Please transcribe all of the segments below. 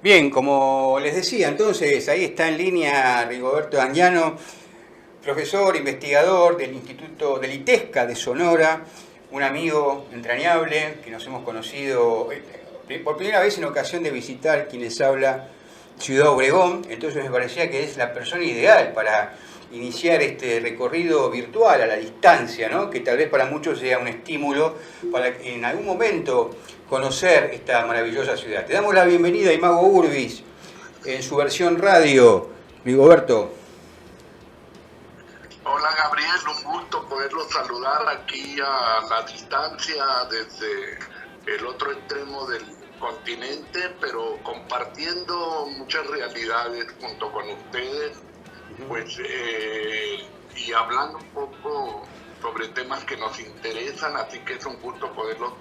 Bien, como les decía, entonces ahí está en línea Rigoberto Anguiano, profesor, investigador del Instituto del ITESCA de Sonora, un amigo entrañable que nos hemos conocido por primera vez en ocasión de visitar quienes habla Ciudad Obregón, entonces me parecía que es la persona ideal para iniciar este recorrido virtual a la distancia, ¿no? Que tal vez para muchos sea un estímulo para en algún momento conocer esta maravillosa ciudad. Te damos la bienvenida a Imago Urbis en su versión radio, Rigoberto. Hola Gabriel, un gusto poderlo saludar aquí a la distancia desde el otro extremo del continente, pero compartiendo muchas realidades junto con ustedes, pues y hablando un poco sobre temas que nos interesan, así que es un gusto poderlos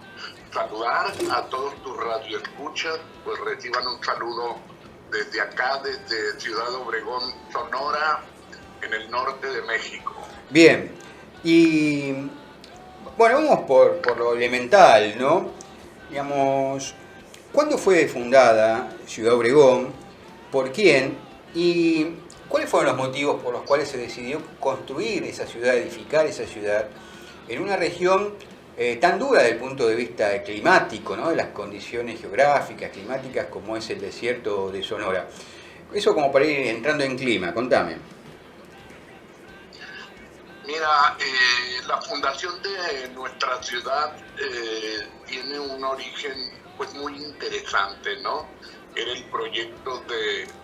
saludar a todos tus radioescuchas, pues reciban un saludo desde acá, desde Ciudad Obregón, Sonora, en el norte de México. Bien, y bueno, vamos por lo elemental, ¿no? Digamos, ¿cuándo fue fundada Ciudad Obregón? ¿Por quién? ¿Y cuáles fueron los motivos por los cuales se decidió construir esa ciudad, edificar esa ciudad en una región tan dura desde el punto de vista climático, ¿no? De las condiciones geográficas, climáticas, como es el desierto de Sonora? Eso como para ir entrando en clima, contame. Mira, la fundación de nuestra ciudad tiene un origen pues muy interesante, ¿no? Era el proyecto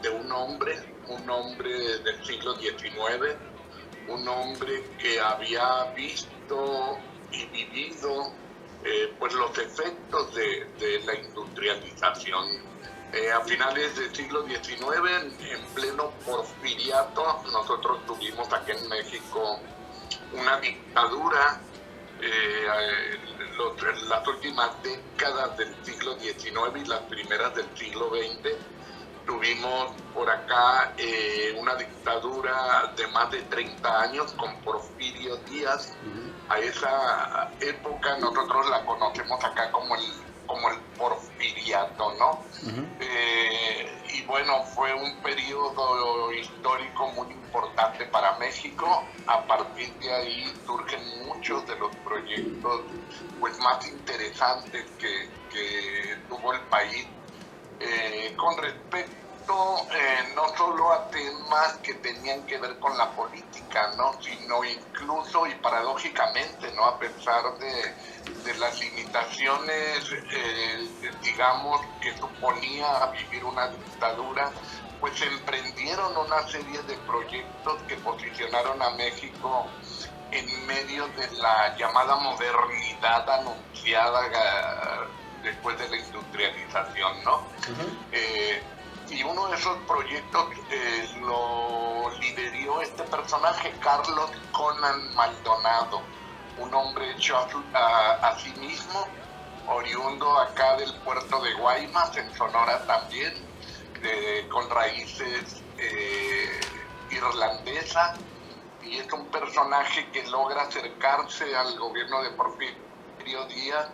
de un hombre del siglo XIX, un hombre que había visto y vivido pues los efectos de la industrialización. A finales del siglo XIX, en pleno porfiriato, nosotros tuvimos aquí en México una dictadura. Las últimas décadas del siglo XIX y las primeras del siglo XX tuvimos por acá una dictadura de más de 30 años con Porfirio Díaz. A esa época nosotros la conocemos acá como el porfiriato, ¿no? Y bueno, fue un periodo histórico muy importante para México. A partir de ahí surgen muchos de los proyectos pues más interesantes que tuvo el país con respecto no solo a temas que tenían que ver con la política, ¿no? Sino incluso y paradójicamente, ¿no? A pesar de las limitaciones, digamos, que suponía vivir una dictadura, pues se emprendieron una serie de proyectos que posicionaron a México en medio de la llamada modernidad anunciada después de la industrialización, ¿no? Y uno de esos proyectos lo lideró este personaje, Carlos Conan Maldonado, un hombre hecho a sí mismo, oriundo acá del puerto de Guaymas, en Sonora también, con raíces irlandesas, y es un personaje que logra acercarse al gobierno de Porfirio Díaz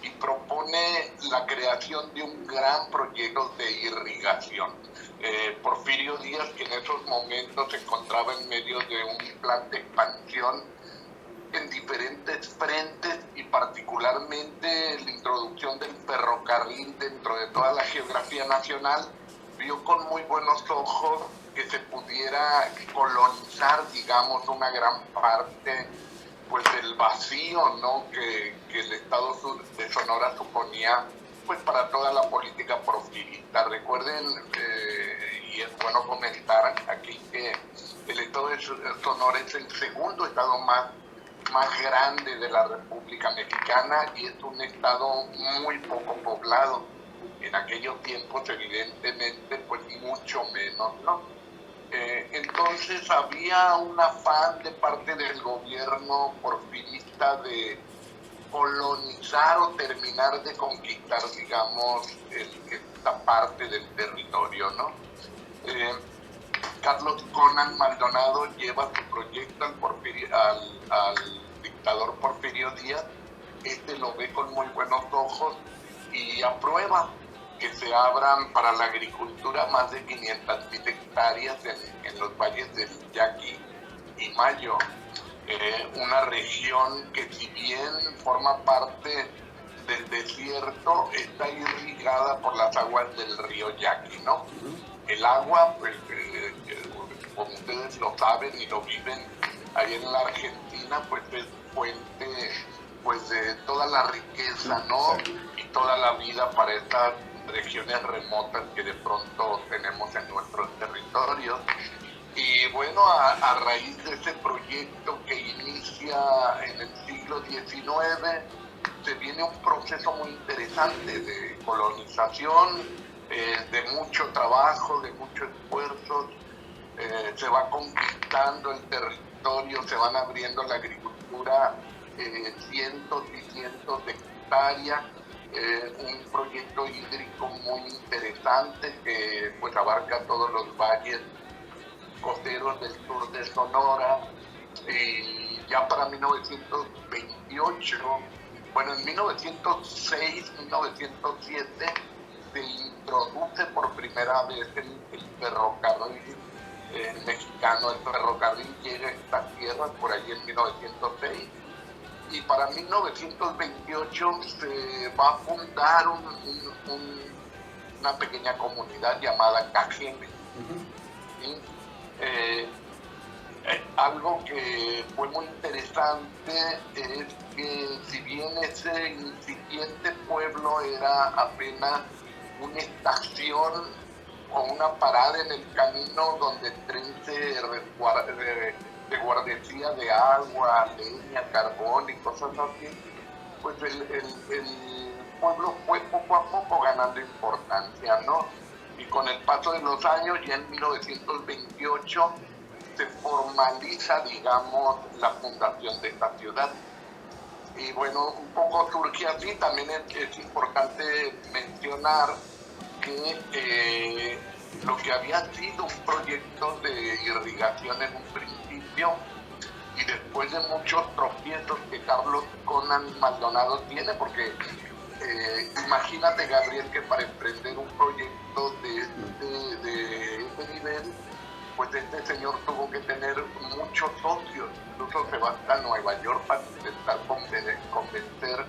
y propone la creación de un gran proyecto de irrigación. Porfirio Díaz, que en esos momentos se encontraba en medio de un plan de expansión en diferentes frentes y particularmente la introducción del ferrocarril dentro de toda la geografía nacional, vio con muy buenos ojos que se pudiera colonizar, digamos, una gran parte pues del vacío, ¿no? que el estado de Sonora suponía pues para toda la política porfirista. Recuerden, y es bueno comentar aquí, que el estado de Sonora es el segundo estado más grande de la República Mexicana y es un estado muy poco poblado. En aquellos tiempos, evidentemente, pues mucho menos, ¿no? Entonces había un afán de parte del gobierno porfirista de colonizar o terminar de conquistar, digamos, esta parte del territorio, ¿no? Carlos Conan Maldonado lleva su proyecto al dictador Porfirio Díaz. Este lo ve con muy buenos ojos y aprueba que se abran para la agricultura más de 500,000 hectáreas en los valles del Yaqui y Mayo, una región que si bien forma parte del desierto, está irrigada por las aguas del río Yaqui, ¿no? El agua, pues, como ustedes lo saben y lo viven ahí en la Argentina, pues es fuente, pues, de toda la riqueza, ¿no? Y toda la vida para estas regiones remotas que de pronto tenemos en nuestros territorios. Y bueno, a raíz de ese proyecto que inicia en el siglo XIX, se viene un proceso muy interesante de colonización, de mucho trabajo, de mucho esfuerzo. Se va conquistando el territorio, se van abriendo la agricultura, cientos y cientos de hectáreas, un proyecto hídrico muy interesante que pues abarca todos los valles costeros del sur de Sonora. Y ya para 1928, bueno, en 1906, 1907, se introduce por primera vez el ferrocarril mexicano. El ferrocarril llega a estas tierras por allí en 1906. Y para 1928 se va a fundar una pequeña comunidad llamada Cajeme. ¿Sí? Algo que fue muy interesante es que si bien ese incipiente pueblo era apenas una estación o una parada en el camino donde el tren se guardecía de agua, leña, carbón y cosas así, pues el pueblo fue poco a poco ganando importancia, ¿no? Y con el paso de los años, ya en 1928, se formaliza, digamos, la fundación de esta ciudad. Y bueno, un poco surge así. También es importante mencionar que lo que había sido un proyecto de irrigación en un principio, y después de muchos tropiezos que Carlos Conan Maldonado tiene, porque imagínate, Gabriel, que para emprender un proyecto de este nivel, pues este señor tuvo que tener muchos socios. Incluso se va hasta Nueva York para intentar convencer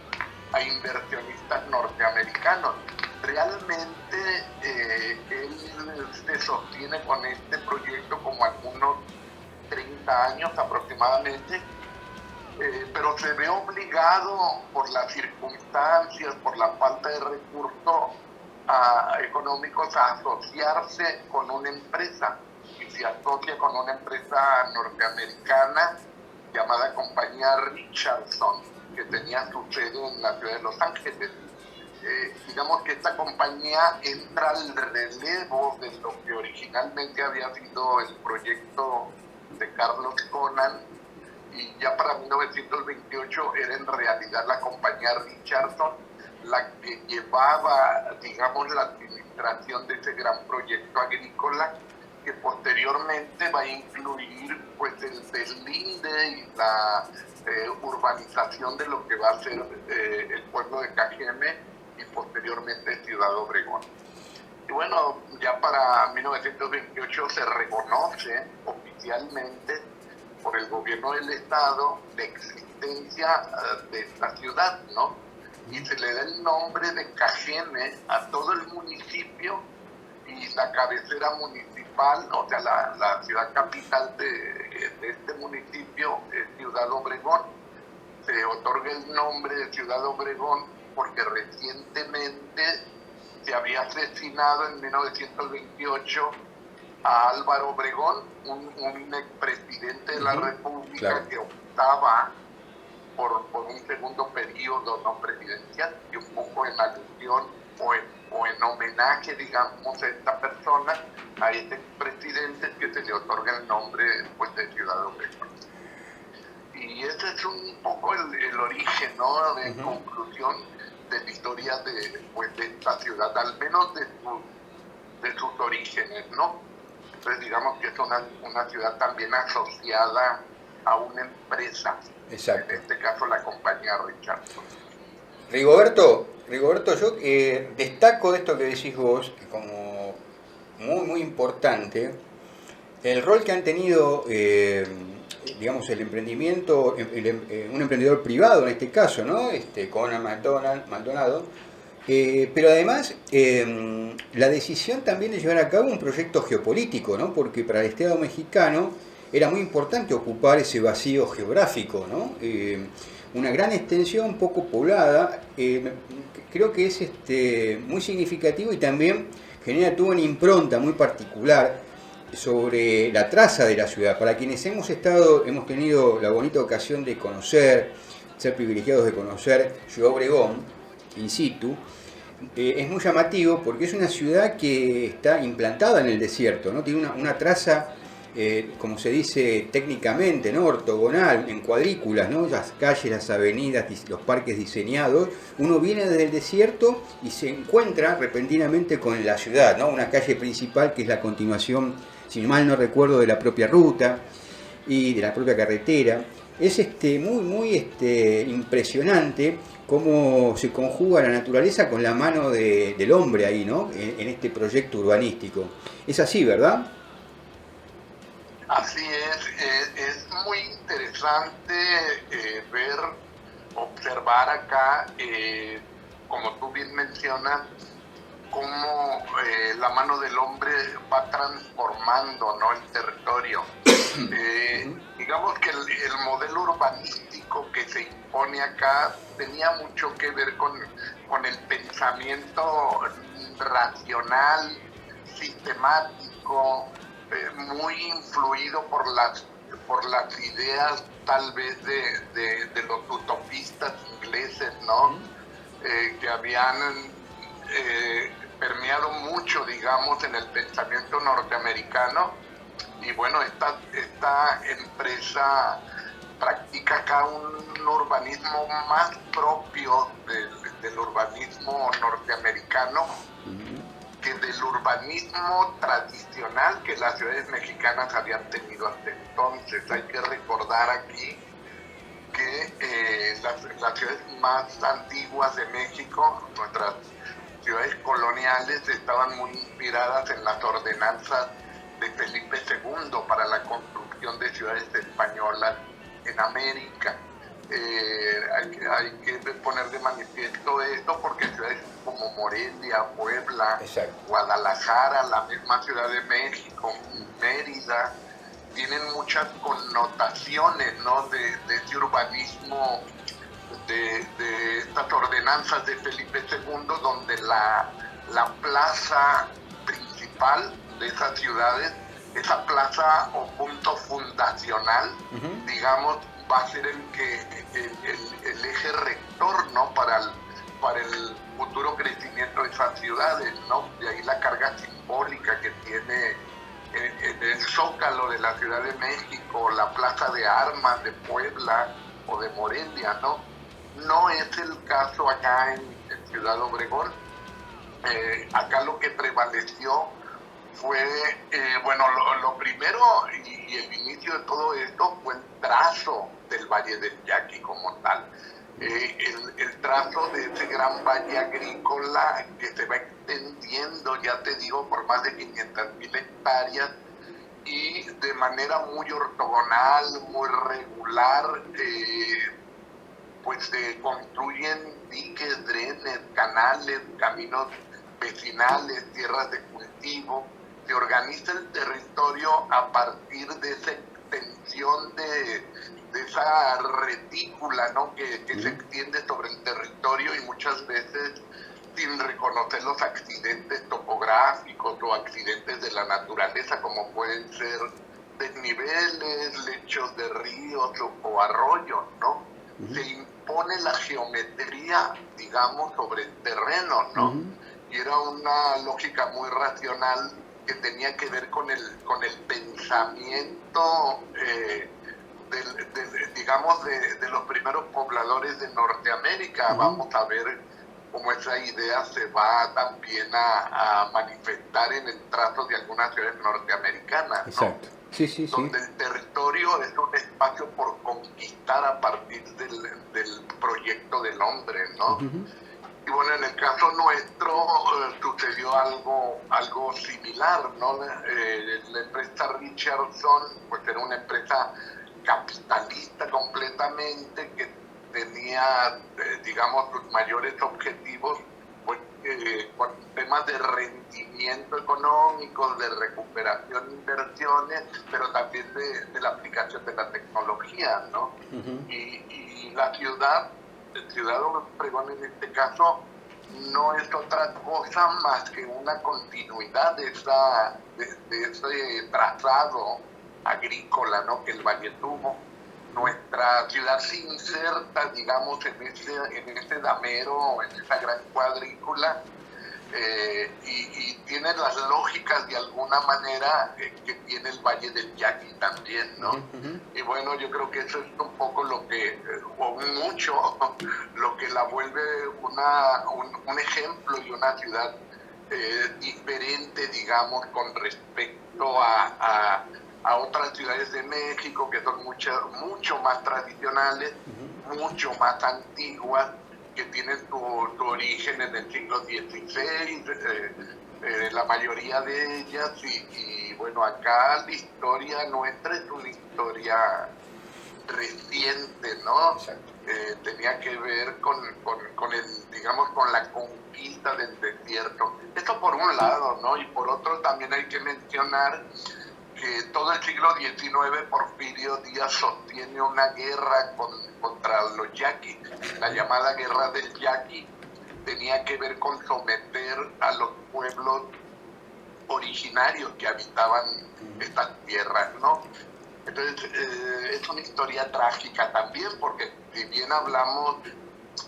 a inversionistas norteamericanos. Realmente él se sostiene con este proyecto como algunos 30 años aproximadamente, pero se ve obligado por las circunstancias, por la falta de recursos económicos, a asociarse con una empresa, y se asocia con una empresa norteamericana llamada Compañía Richardson, que tenía su sede en la ciudad de Los Ángeles. Digamos que esta compañía entra al relevo de lo que originalmente había sido el proyecto de Carlos Conan, y ya para 1928 era en realidad la Compañía Richardson la que llevaba, digamos, la administración de ese gran proyecto agrícola, que posteriormente va a incluir pues el deslinde y la urbanización de lo que va a ser el pueblo de Cajeme y posteriormente Ciudad Obregón. Y bueno, ya para 1928 se reconoce oficialmente por el gobierno del estado la existencia de esta ciudad, ¿no? Y se le da el nombre de Cajeme a todo el municipio, y la cabecera municipal, o sea, la ciudad capital de este municipio es Ciudad Obregón. Se otorga el nombre de Ciudad Obregón porque recientemente se había asesinado en 1928 a Álvaro Obregón, un expresidente de la República, claro, que optaba por un segundo periodo no presidencial, y un poco en alusión o en homenaje, digamos, a esta persona, a este expresidente, que se le otorga el nombre pues, de Ciudad Obregón. Y ese es un poco el origen, ¿no?, de conclusión de la historia de esta ciudad, al menos de sus orígenes, ¿no? Entonces digamos que es una ciudad también asociada a una empresa. Exacto. En este caso la Compañía Richardson. Rigoberto, yo destaco de esto que decís vos como muy, muy importante, el rol que han tenido, digamos, el emprendimiento, un emprendedor privado en este caso, ¿no? Conrad Maldonado, pero además la decisión también de llevar a cabo un proyecto geopolítico, ¿no? Porque para el Estado mexicano era muy importante ocupar ese vacío geográfico, ¿no? Una gran extensión poco poblada, creo que es muy significativo y también tuvo una impronta muy particular sobre la traza de la ciudad. Para quienes hemos tenido la bonita ocasión de conocer, ser privilegiados de conocer Ciudad Obregón in situ, es muy llamativo porque es una ciudad que está implantada en el desierto, ¿no? Tiene una traza, como se dice técnicamente, ¿no? Ortogonal, en cuadrículas, ¿no? Las calles, las avenidas, los parques diseñados. Uno viene desde el desierto y se encuentra repentinamente con la ciudad, ¿no? Una calle principal que es la continuación, si mal no recuerdo, de la propia ruta y de la propia carretera. Es muy, muy impresionante cómo se conjuga la naturaleza con la mano del hombre ahí, ¿no? En este proyecto urbanístico. Es así, ¿verdad? Así es muy interesante observar acá, como tú bien mencionas, cómo la mano del hombre va transformando, ¿no?, el territorio. Digamos que el modelo urbanístico que se impone acá tenía mucho que ver con el pensamiento racional, sistemático, muy influido por las ideas tal vez de los utopistas ingleses, ¿no? Que habían permeado mucho, digamos, en el pensamiento norteamericano. Y bueno, esta empresa practica acá un urbanismo más propio del urbanismo norteamericano que del urbanismo tradicional que las ciudades mexicanas habían tenido hasta entonces. Hay que recordar aquí que las ciudades más antiguas de México, nuestras ciudades coloniales, estaban muy inspiradas en las ordenanzas de Felipe II para la construcción de ciudades españolas en América. Hay que poner de manifiesto esto porque ciudades como Morelia, Puebla, exacto, Guadalajara, la misma Ciudad de México, Mérida, tienen muchas connotaciones, ¿no?, de ese urbanismo, de estas ordenanzas de Felipe II, donde la plaza principal de esas ciudades, esa plaza o punto fundacional, digamos, va a ser el eje rector, ¿no?, para el futuro crecimiento de esas ciudades, ¿no? De ahí la carga simbólica que tiene en el Zócalo de la Ciudad de México, la Plaza de Armas de Puebla o de Morelia, ¿no? No es el caso acá en Ciudad Obregón. Acá lo que prevaleció fue, bueno, lo primero y el inicio de todo esto fue el trazo del Valle del Yaqui como tal. El trazo de ese gran valle agrícola que se va extendiendo, ya te digo, por más de 500,000 hectáreas y de manera muy ortogonal, muy regular, pues se construyen diques, drenes, canales, caminos vecinales, tierras de cultivo. Se organiza el territorio a partir de esa extensión de esa retícula, ¿no?, que se extiende sobre el territorio y muchas veces sin reconocer los accidentes topográficos o accidentes de la naturaleza, como pueden ser desniveles, lechos de ríos o arroyos, ¿no? Se impone la geometría, digamos, sobre el terreno, ¿no? Y era una lógica muy racional que tenía que ver con el pensamiento, digamos, de los primeros pobladores de Norteamérica. Vamos a ver cómo esa idea se va también a manifestar en el trazo de algunas ciudades norteamericanas, ¿no? Exacto. Sí, sí, sí. Donde el territorio es un espacio por conquistar a partir del proyecto del hombre, ¿no? Uh-huh. Y bueno, en el caso nuestro sucedió algo similar, ¿no? La empresa Richardson, pues era una empresa capitalista completamente, que tenía, digamos, sus mayores objetivos pues, con temas de rendimiento económico, de recuperación de inversiones, pero también de la aplicación de la tecnología, ¿no? Uh-huh. Y la ciudad Obregón en este caso, no es otra cosa más que una continuidad de ese trazado agrícola, ¿no?, que el valle tuvo. Nuestra ciudad se inserta, digamos, en ese damero, en esa gran cuadrícula, y tiene las lógicas de alguna manera que tiene el Valle del Yaqui también, ¿no? Uh-huh. Y bueno, yo creo que eso es un poco lo que, o mucho, lo que la vuelve un ejemplo y una ciudad diferente, digamos, con respecto a otras ciudades de México que son mucho más tradicionales, uh-huh, mucho más antiguas, que tienen su origen en el siglo XVI, la mayoría de ellas, y bueno, acá la historia nuestra es una historia reciente, ¿no? Tenía que ver con el, digamos, con la conquista del desierto. Esto por un lado, ¿no? Y por otro también hay que mencionar que todo el siglo XIX Porfirio Díaz sostiene una guerra contra los yaquis. La llamada Guerra del Yaqui tenía que ver con someter a los pueblos originarios que habitaban estas tierras, ¿no? Entonces, es una historia trágica también, porque si bien hablamos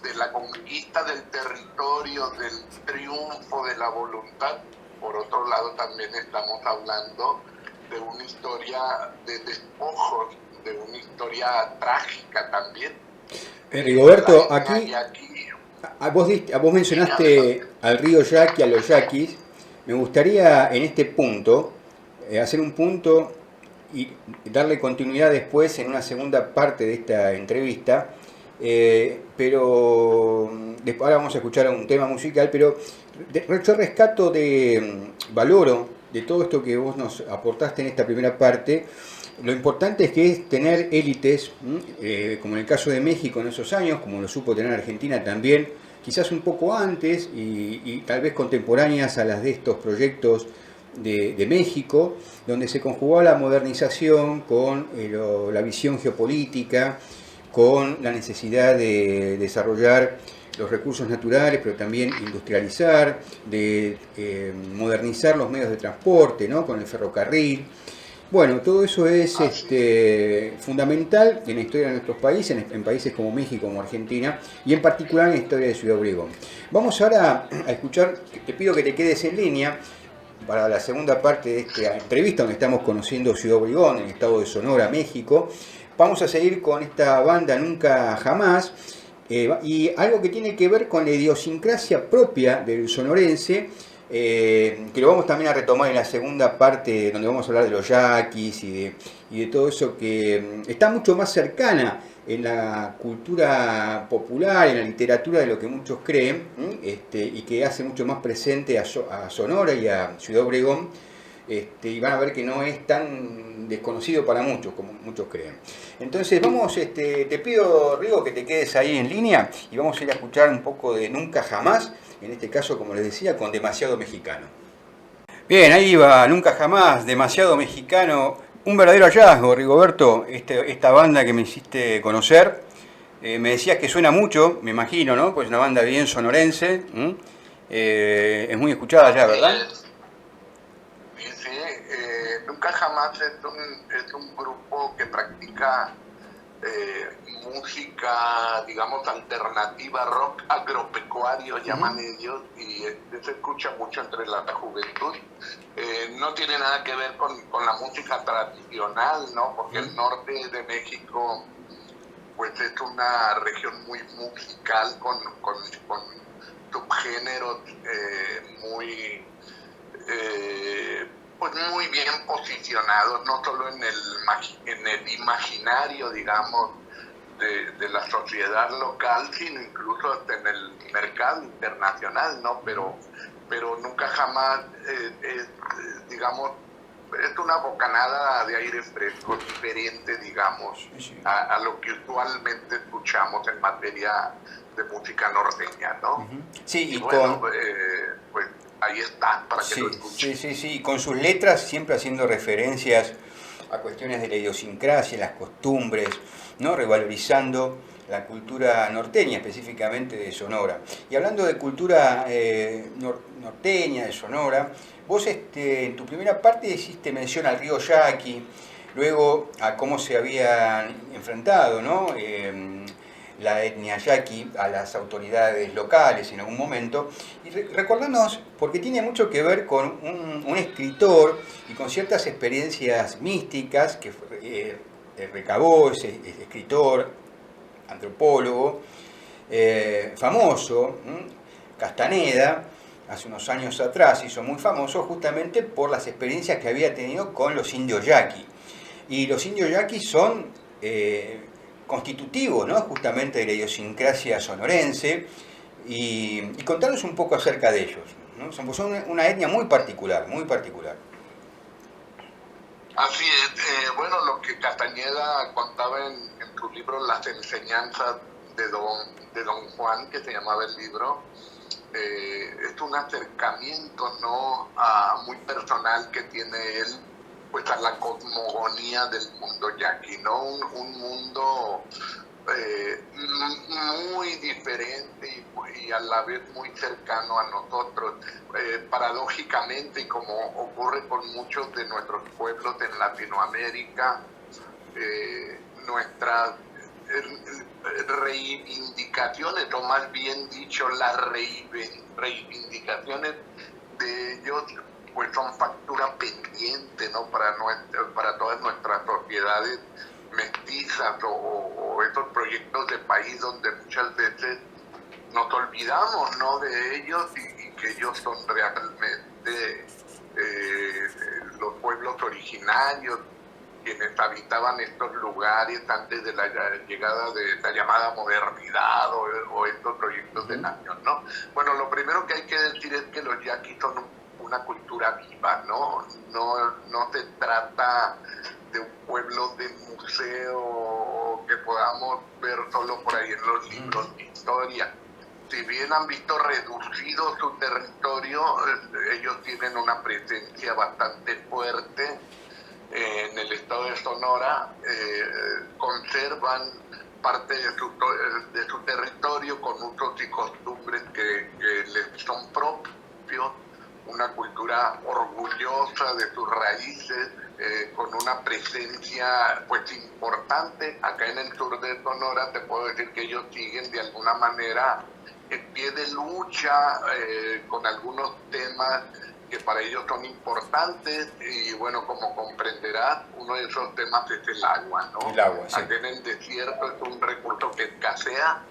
de la conquista del territorio, del triunfo de la voluntad, por otro lado también estamos hablando de una historia de despojos, de una historia trágica también. Rigoberto, aquí vos mencionaste al río Yaqui, a los yaquis. Me gustaría en este punto hacer un punto y darle continuidad después en una segunda parte de esta entrevista, pero ahora vamos a escuchar un tema musical, pero yo rescato valoro de todo esto que vos nos aportaste en esta primera parte. Lo importante es que es tener élites, como en el caso de México en esos años, como lo supo tener Argentina también, quizás un poco antes y tal vez contemporáneas a las de estos proyectos de México, donde se conjugó la modernización con la visión geopolítica, con la necesidad de desarrollar los recursos naturales, pero también industrializar, de modernizar los medios de transporte, ¿no?, con el ferrocarril. Bueno, todo eso es fundamental en la historia de nuestros países, en países como México, como Argentina, y en particular en la historia de Ciudad Obregón. Vamos ahora a escuchar, te pido que te quedes en línea para la segunda parte de esta entrevista, donde estamos conociendo Ciudad Obregón, en el estado de Sonora, México. Vamos a seguir con esta banda Nunca Jamás, y algo que tiene que ver con la idiosincrasia propia del sonorense, que lo vamos también a retomar en la segunda parte, donde vamos a hablar de los yaquis y de todo eso que está mucho más cercana en la cultura popular, en la literatura de lo que muchos creen, y que hace mucho más presente a Sonora y a Ciudad Obregón, y van a ver que no es tan desconocido para muchos como muchos creen. Entonces vamos, te pido, Rigo, que te quedes ahí en línea y vamos a ir a escuchar un poco de Nunca Jamás, en este caso, como les decía, con Demasiado Mexicano. Bien, ahí va, Nunca Jamás, Demasiado Mexicano, un verdadero hallazgo, Rigoberto, esta banda que me hiciste conocer. Me decías que suena mucho, me imagino, ¿no? Pues una banda bien sonorense, es muy escuchada ya, ¿verdad? Sí, Nunca Jamás es un grupo que practica música, digamos, alternativa, rock agropecuario, llaman ellos, y se escucha mucho entre la juventud. No tiene nada que ver con la música tradicional, ¿no? Porque el norte de México, pues es una región muy musical, con subgéneros muy, pues muy bien posicionados, no solo en el imaginario, digamos, de la sociedad local, sino incluso hasta en el mercado internacional, ¿no? Pero nunca jamás, digamos, es una bocanada de aire fresco, diferente, digamos, a lo que usualmente escuchamos en materia de música norteña, ¿no? Sí, y bueno, pues ahí está, para que lo escuchen. Sí, y con sus letras siempre haciendo referencias a cuestiones de la idiosincrasia, las costumbres, ¿no? Revalorizando la cultura norteña, específicamente de Sonora. Y hablando de cultura norteña, de Sonora, vos en tu primera parte hiciste mención al río Yaqui, luego a cómo se habían enfrentado, ¿no? La etnia yaqui a las autoridades locales en algún momento, y recordándonos, porque tiene mucho que ver con un escritor y con ciertas experiencias místicas que recabó ese escritor, antropólogo, famoso, Castaneda, hace unos años atrás hizo muy famoso justamente por las experiencias que había tenido con los indios yaqui. Y los indios yaquis son constitutivos, ¿no? Justamente de la idiosincrasia sonorense, y contarnos un poco acerca de ellos, ¿no? Son una etnia muy particular, muy particular. Así es, bueno, lo que Castañeda contaba en su libro Las enseñanzas de Don Juan, que se llamaba el libro, es un acercamiento, ¿no?, muy personal que tiene él, pues a la cosmogonía del mundo yaqui, ¿no? Un mundo muy diferente y a la vez muy cercano a nosotros. Paradójicamente, y como ocurre con muchos de nuestros pueblos en Latinoamérica, nuestras reivindicaciones, o más bien dicho, las reivindicaciones de ellos, pues son factura pendiente, ¿no?, para todas nuestras sociedades mestizas o estos proyectos de país donde muchas veces nos olvidamos, ¿no?, de ellos y que ellos son realmente los pueblos originarios, quienes habitaban estos lugares antes de la llegada de la llamada modernidad o estos proyectos de nación, ¿no? Bueno, lo primero que hay que decir es que los yaquis son una cultura viva, ¿no? No se trata de un pueblo de museo que podamos ver solo por ahí en los libros de historia. Si bien han visto reducido su territorio, ellos tienen una presencia bastante fuerte en el estado de Sonora, conservan parte de su territorio con usos y costumbres que les son propios, una cultura orgullosa de sus raíces, con una presencia pues importante. Acá en el sur de Sonora te puedo decir que ellos siguen de alguna manera en pie de lucha con algunos temas que para ellos son importantes, y bueno, como comprenderás, uno de esos temas es el agua, ¿no? El agua, sí. Aquí en el desierto es un recurso que escasea,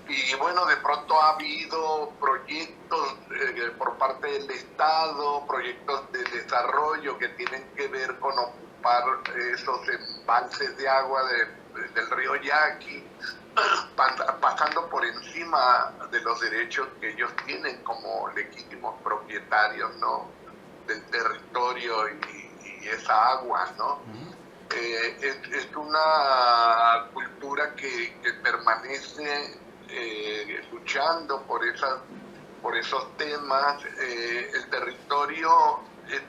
y bueno, de pronto ha habido proyectos por parte del Estado, proyectos de desarrollo que tienen que ver con ocupar esos embalses de agua del río Yaqui, pasando por encima de los derechos que ellos tienen como legítimos propietarios, ¿no?, del territorio y esa agua, ¿no? Es una cultura que permanece luchando por esos temas. El territorio es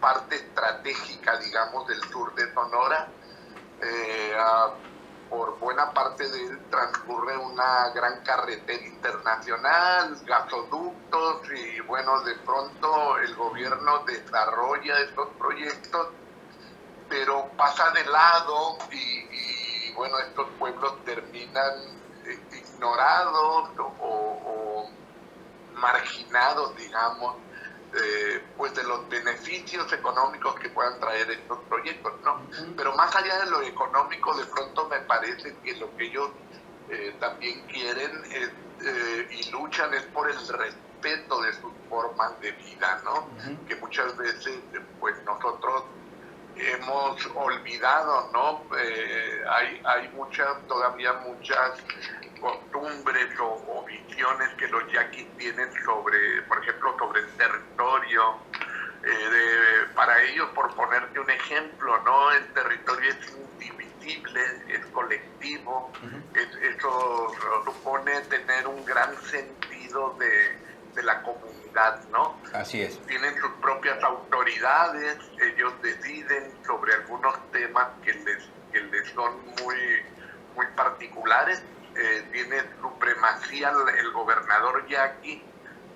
parte estratégica, digamos, del sur de Sonora. Por buena parte de él transcurre una gran carretera internacional, gasoductos, y bueno, de pronto el gobierno desarrolla estos proyectos, pero pasa de lado y bueno, estos pueblos terminan ignorados o marginados, digamos, pues de los beneficios económicos que puedan traer estos proyectos, ¿no? Pero más allá de lo económico, de pronto me parece que lo que ellos también quieren es y luchan es por el respeto de sus formas de vida, ¿no? Que muchas veces pues nosotros hemos olvidado, ¿no? Hay todavía muchas costumbres o visiones que los yaquis tienen sobre, por ejemplo, sobre el territorio. Para ellos, por ponerte un ejemplo, ¿no? El territorio es indivisible, es colectivo, eso supone tener un gran sentido de la comunidad, ¿no? Así es. Tienen sus propias autoridades, ellos deciden sobre algunos temas que les son muy particulares. Tiene supremacía el gobernador yaqui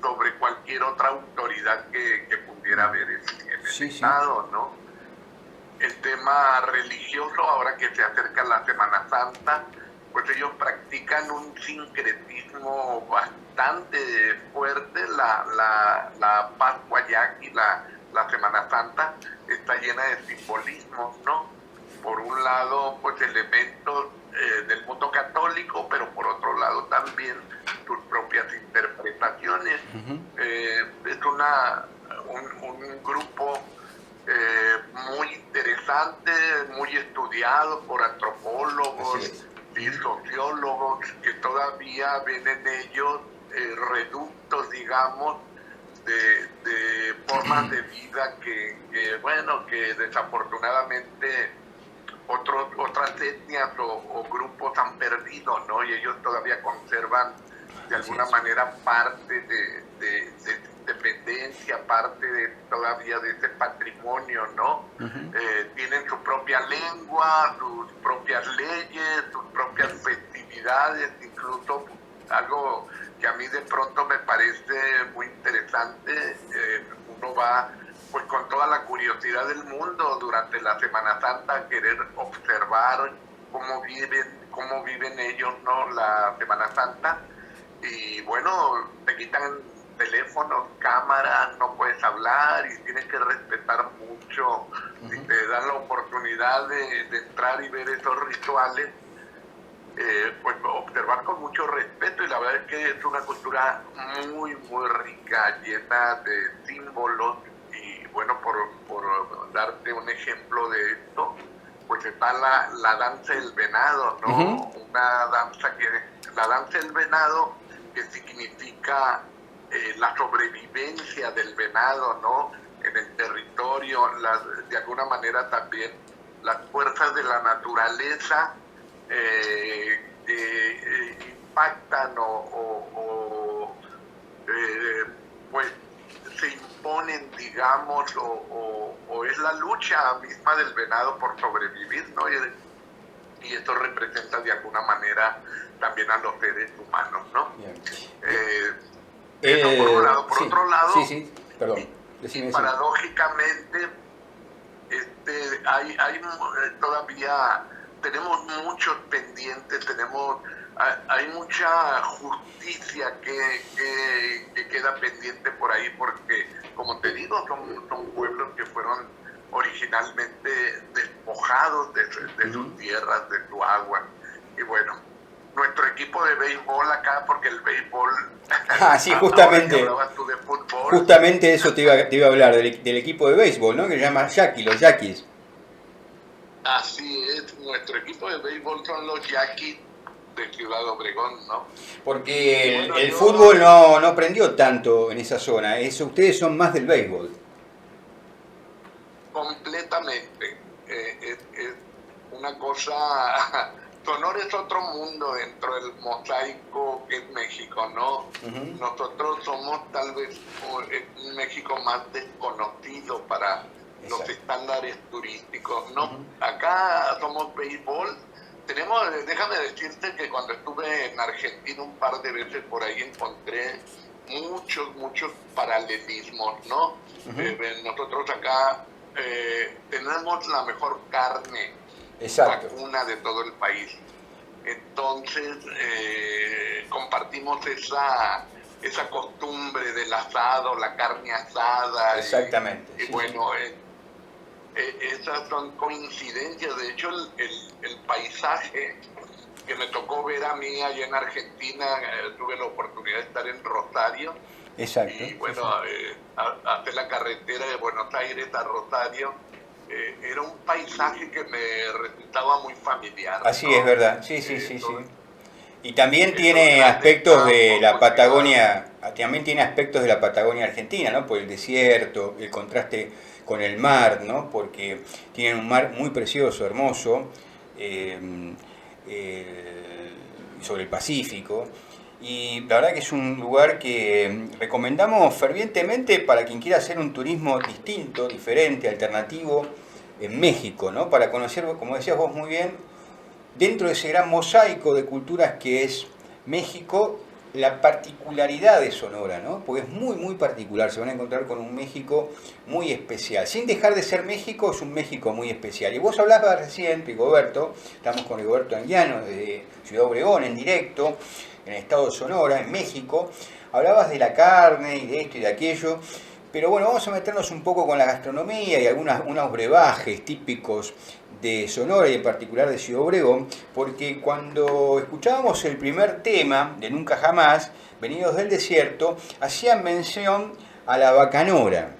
sobre cualquier otra autoridad que pudiera haber en el estado, ¿no? El tema religioso, ahora que se acerca la Semana Santa, pues ellos practican un sincretismo bastante fuerte. La Pascua yaqui, la Semana Santa, está llena de simbolismos, ¿no? Por un lado, pues elementos del mundo católico, pero por otro lado también sus propias interpretaciones. Es un grupo muy interesante, muy estudiado por antropólogos y sociólogos que todavía ven en ellos reductos, digamos, de formas de vida que desafortunadamente otras etnias o grupos han perdido, ¿no? Y ellos todavía conservan de alguna manera parte de independencia, parte todavía de ese patrimonio, ¿no? Tienen su propia lengua, sus propias leyes, sus propias festividades, incluso algo que a mí de pronto me parece muy interesante. Uno va pues con toda la curiosidad del mundo durante la Semana Santa a querer observar cómo viven ellos, ¿no? La Semana Santa. Y bueno, te quitan teléfonos, cámaras, no puedes hablar y tienes que respetar mucho. Si te dan la oportunidad de entrar y ver esos rituales, pues observar con mucho respeto, y la verdad es que es una cultura muy rica, llena de símbolos. Y bueno, por darte un ejemplo de esto, pues está la danza del venado, ¿no? La danza del venado, que significa la sobrevivencia del venado, ¿no? En el territorio, de alguna manera también las fuerzas de la naturaleza impactan pues se imponen, digamos, o es la lucha misma del venado por sobrevivir, ¿no? Y esto representa de alguna manera también a los seres humanos, ¿no? Eso por un lado. Por otro lado, perdón. Y paradójicamente, hay todavía, tenemos muchos pendientes, hay mucha justicia que queda pendiente por ahí, porque, como te digo, son pueblos que fueron originalmente despojados de sus tierras, de su agua. Y bueno, nuestro equipo de béisbol acá, porque el béisbol... sí, justamente. Hablabas tú de fútbol. Justamente eso te iba a hablar, del equipo de béisbol, ¿no? Que se llama Yaqui, los Yaquis. Así es, nuestro equipo de béisbol son los Yaquis de Ciudad Obregón, ¿no? Porque el fútbol no prendió tanto en esa zona, ustedes son más del béisbol. Completamente. Es una cosa... Sonora es otro mundo dentro del mosaico que es México, ¿no? Nosotros somos tal vez un México más desconocido para los estándares turísticos, ¿no? Acá somos béisbol. Déjame decirte que cuando estuve en Argentina un par de veces por ahí encontré muchos paralelismos, ¿no? Nosotros acá tenemos la mejor carne vacuna de todo el país. Entonces compartimos esa costumbre del asado, la carne asada. Exactamente. Y bueno, esas son coincidencias. De hecho, el paisaje que me tocó ver a mí allá en Argentina. Tuve la oportunidad de estar en Rosario. Exacto. Y bueno, Sí. hacer la carretera de Buenos Aires a Rosario era un paisaje que me resultaba muy familiar, Así es ¿no? verdad, sí, sí, sí, sí. Todos Y también esos tiene grandes aspectos de campos, la pues ciudades. Patagonia, también tiene aspectos de la Patagonia Argentina, ¿no? Por el desierto, el contraste con el mar, ¿no? Porque tienen un mar muy precioso, hermoso, eh, sobre el Pacífico. Y la verdad que es un lugar que recomendamos fervientemente para quien quiera hacer un turismo distinto, diferente, alternativo en México, ¿no? Para conocer, como decías vos muy bien, dentro de ese gran mosaico de culturas que es México, la particularidad de Sonora, ¿no? Porque es muy, muy particular. Se van a encontrar con un México muy especial. Sin dejar de ser México, es un México muy especial. Y vos hablabas recién, Rigoberto, estamos con Rigoberto Anguiano de Ciudad Obregón en directo, en el estado de Sonora, en México. Hablabas de la carne y de esto y de aquello. Pero bueno, vamos a meternos un poco con la gastronomía y unos brebajes típicos de Sonora y en particular de Ciudad Obregón, porque cuando escuchábamos el primer tema de Nunca Jamás, Venidos del Desierto, hacían mención a la bacanora,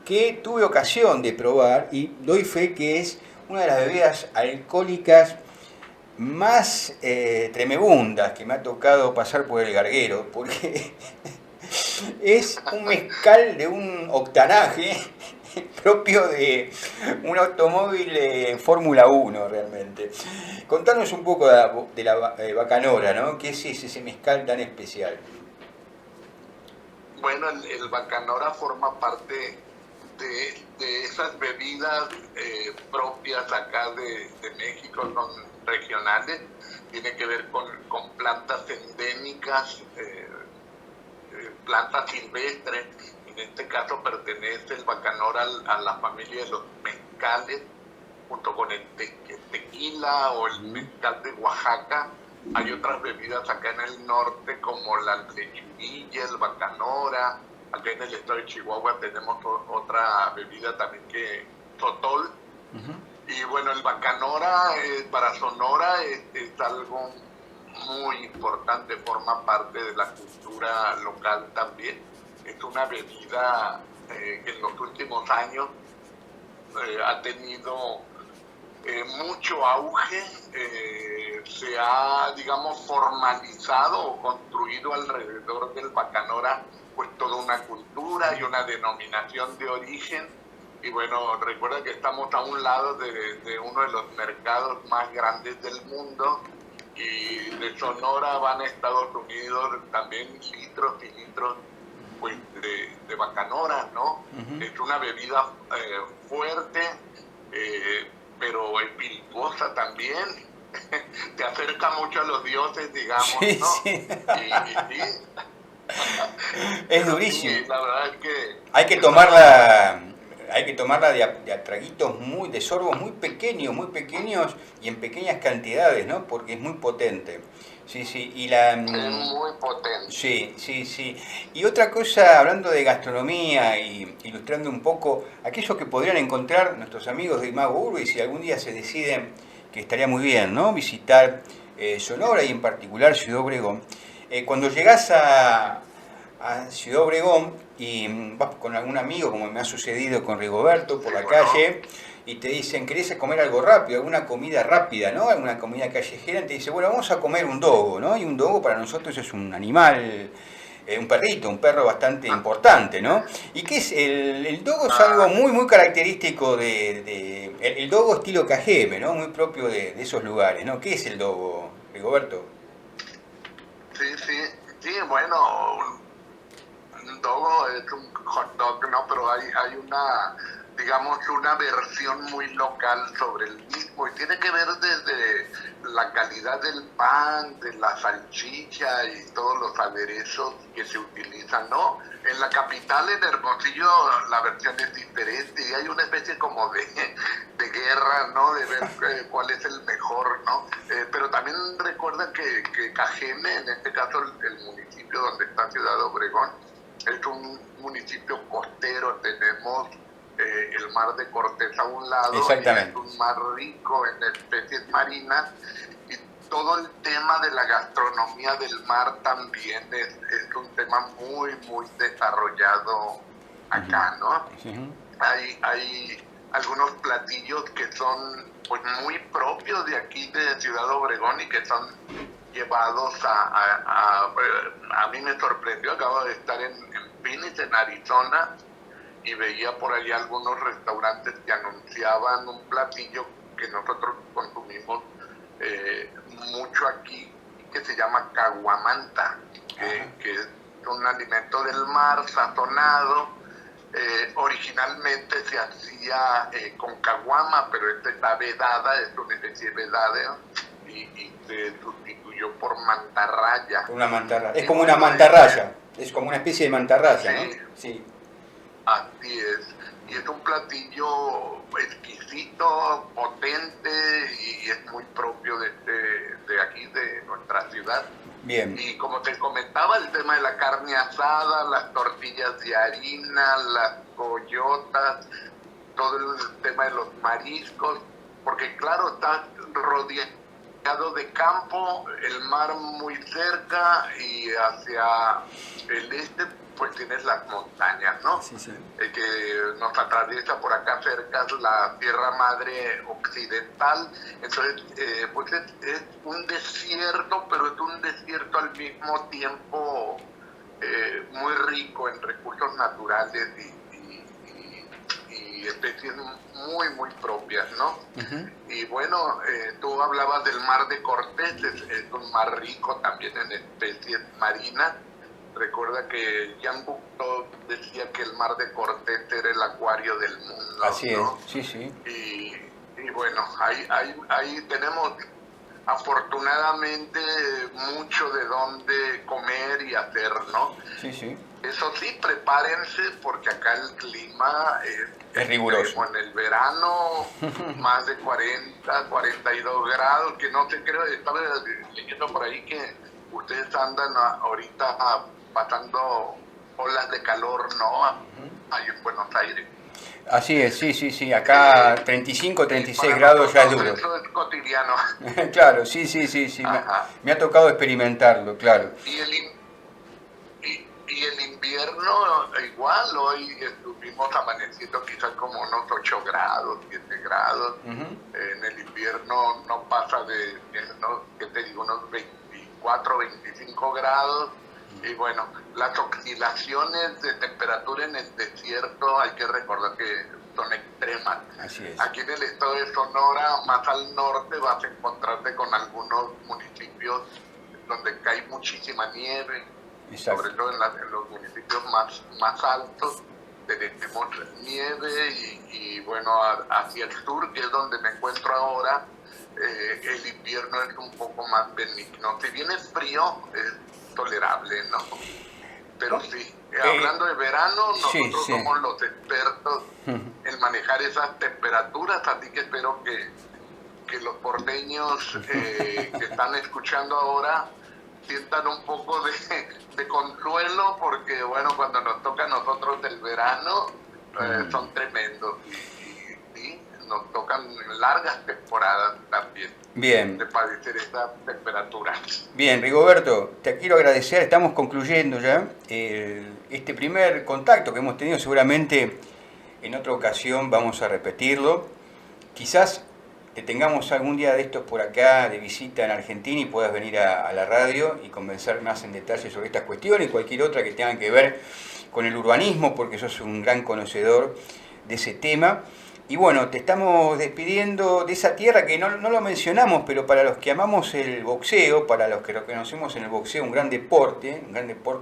que tuve ocasión de probar y doy fe que es una de las bebidas alcohólicas más tremebundas que me ha tocado pasar por el garguero, porque es un mezcal de un octanaje propio de un automóvil Fórmula 1 realmente. Contanos un poco de la bacanora, ¿no? ¿Qué es ese mezcal tan especial? Bueno, el bacanora forma parte de esas bebidas propias acá de México, son regionales. Tiene que ver con plantas endémicas, plantas silvestres. En este caso pertenece el bacanora a la familia de los mezcales, junto con el tequila o el mezcal de Oaxaca. Hay otras bebidas acá en el norte como la lechivilla, el bacanora. Acá en el estado de Chihuahua tenemos otra bebida también que sotol. Y bueno, el bacanora para Sonora es algo muy importante, forma parte de la cultura local también. Es una bebida que en los últimos años ha tenido mucho auge, se ha, digamos, formalizado o construido alrededor del bacanora, pues toda una cultura y una denominación de origen. Y bueno, recuerda que estamos a un lado de uno de los mercados más grandes del mundo, y de Sonora van a Estados Unidos también litros y litros pues de bacanora, ¿no? Es una bebida fuerte, pero espirituosa también. Te acerca mucho a los dioses, digamos, Sí, ¿no? sí. Y sí, Es pero sí, durísimo. la verdad es que Hay que es algo tomarla, hay que tomarla de a traguitos de sorbos muy pequeños y en pequeñas cantidades, ¿no? Porque es muy potente. Sí, sí. muy potente. Sí, sí, sí. Y otra cosa, hablando de gastronomía y ilustrando un poco aquello que podrían encontrar nuestros amigos de Imago Urbe si algún día se deciden que estaría muy bien, ¿no? Visitar Sonora y en particular Ciudad Obregón. Cuando llegás a Ciudad Obregón y vas con algún amigo, como me ha sucedido con Rigoberto, por Sí, la bueno, calle, y te dicen, ¿querés comer algo rápido, alguna comida rápida, ¿no? Alguna comida callejera, y te dice, bueno, vamos a comer un dogo, ¿no? Y un dogo para nosotros es un animal, un perrito, un perro bastante importante, ¿no? ¿Y qué es? El dogo es algo ah, muy, muy característico el dogo estilo cajeme, ¿no? Muy propio de esos lugares, ¿no? ¿Qué es el dogo, Rigoberto? sí, sí, sí, bueno, un dogo es un hot dog, ¿no? Pero hay una, digamos, una versión muy local sobre el mismo, y tiene que ver desde la calidad del pan, de la salchicha y todos los aderezos que se utilizan, ¿no? En la capital, en Hermosillo, la versión es diferente y hay una especie como de guerra, ¿no? De ver cuál es el mejor, ¿no? Pero también recuerda que Cajeme, en este caso el municipio donde está Ciudad Obregón, es un municipio costero. Tenemos el mar de Cortés a un lado y es Exactamente. un mar rico en especies marinas, y todo el tema de la gastronomía del mar también es un tema muy, muy desarrollado acá, ¿no? Uh-huh. Hay algunos platillos que son pues muy propios de aquí de Ciudad Obregón y que son llevados a mí me sorprendió, acabo de estar en Phoenix, en Arizona, y veía por allá algunos restaurantes que anunciaban un platillo que nosotros consumimos mucho aquí, que se llama caguamanta, que es un alimento del mar sazonado. Originalmente se hacía con caguama, pero esta está vedada, es una especie vedada, y se sustituyó por mantarraya. Una mantarraya. Es como una mantarraya, es como una especie de mantarraya, sí, ¿no? Sí. Así es. Y es un platillo exquisito, potente, y es muy propio de aquí, de nuestra ciudad. Bien. Y como te comentaba, el tema de la carne asada, las tortillas de harina, las coyotas, todo el tema de los mariscos, porque claro, está rodeado de campo, el mar muy cerca, y hacia el este pues tienes las montañas, ¿no? Sí, sí. Que nos atraviesa por acá cerca la Tierra Madre Occidental. Entonces, pues es un desierto, pero es un desierto al mismo tiempo muy rico en recursos naturales y especies muy, muy propias, ¿no? Uh-huh. Y bueno, tú hablabas del mar de Cortés, es un mar rico también en especies marinas. Recuerda que Jean Cocteau decía que el mar de Cortés era el acuario del mundo. Así ¿no? es, sí, sí. Y bueno, ahí tenemos afortunadamente mucho de dónde comer y hacer, ¿no? Sí, sí. Eso sí, prepárense porque acá el clima es riguroso. Como en el verano, más de 40, 42 grados, que no te creo, estaba leyendo por ahí que ustedes andan ahorita pasando olas de calor, ¿no? Ahí en Buenos Aires. Así es, sí, sí, sí. Acá 35, 36 grados ya es duro. Eso es cotidiano. Claro, sí, sí, sí, sí. Me ha tocado experimentarlo, claro. Y el invierno igual, hoy estuvimos amaneciendo quizás como unos 8 grados, 7 grados. Uh-huh. En el invierno no pasa de, ¿no? ¿Qué te digo? Unos 24, 25 grados. Y bueno, las oscilaciones de temperatura en el desierto hay que recordar que son extremas. Así es. Aquí en el estado de Sonora, más al norte, vas a encontrarte con algunos municipios donde cae muchísima nieve. Exacto. Sobre todo en los municipios más altos tenemos nieve y bueno, hacia el sur, que es donde me encuentro ahora, el invierno es un poco más benigno. Si bien es frío, es tolerable, ¿no? Pero sí, hablando de verano, nosotros somos los expertos en manejar esas temperaturas, así que espero que los porteños que están escuchando ahora sientan un poco de consuelo, porque bueno, cuando nos toca a nosotros el verano, son tremendos y nos tocan largas temporadas también. Bien. De padecer esta temperatura. Bien, Rigoberto, te quiero agradecer, estamos concluyendo ya este primer contacto que hemos tenido, seguramente en otra ocasión vamos a repetirlo. Quizás te tengamos algún día de estos por acá de visita en Argentina y puedas venir a la radio y conversar más en detalle sobre estas cuestiones y cualquier otra que tenga que ver con el urbanismo, porque sos un gran conocedor de ese tema. Y bueno, te estamos despidiendo de esa tierra que no lo mencionamos, pero para los que amamos el boxeo, para los que lo conocemos en el boxeo, un gran deporte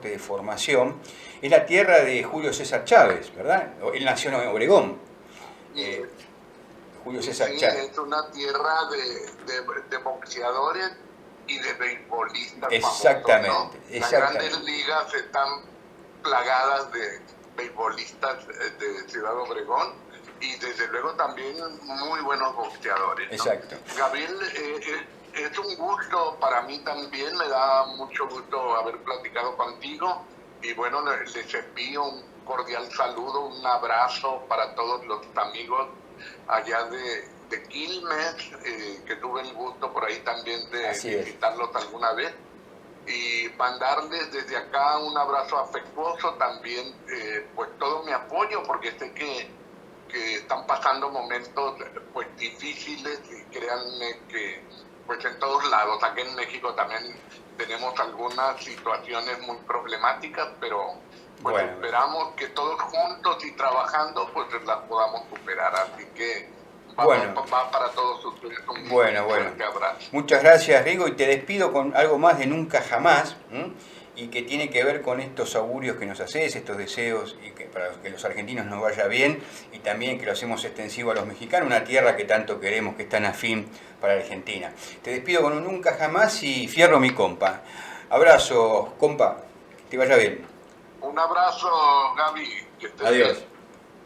de formación, es la tierra de Julio César Chávez, ¿verdad? Él nació en Obregón. Julio César Chávez. Es una tierra de boxeadores y de beisbolistas. Exactamente, famosos, ¿no? exactamente. Las grandes ligas están plagadas de beisbolistas de Ciudad Obregón. Y desde luego también muy buenos boxeadores, ¿no? Exacto. Gabriel, es un gusto para mí también, me da mucho gusto haber platicado contigo y bueno, les envío un cordial saludo, un abrazo para todos los amigos allá de Quilmes, que tuve el gusto por ahí también de visitarlos alguna vez. Y mandarles desde acá un abrazo afectuoso, también pues todo mi apoyo, porque sé que están pasando momentos pues difíciles, y créanme que pues en todos lados, aquí en México también tenemos algunas situaciones muy problemáticas, pero pues esperamos que todos juntos y trabajando pues las podamos superar, así que va para todos ustedes un fuerte abrazo. Muchas gracias, Rigo, y te despido con algo más de Nunca Jamás, y que tiene que ver con estos augurios que nos haces, estos deseos, y que para que los argentinos nos vaya bien, y también que lo hacemos extensivo a los mexicanos, una tierra que tanto queremos, que es tan afín para Argentina. Te despido con un Nunca Jamás y fierro mi compa. Abrazo, compa, que te vaya bien. Un abrazo, Gaby. Que estés Adiós. bien.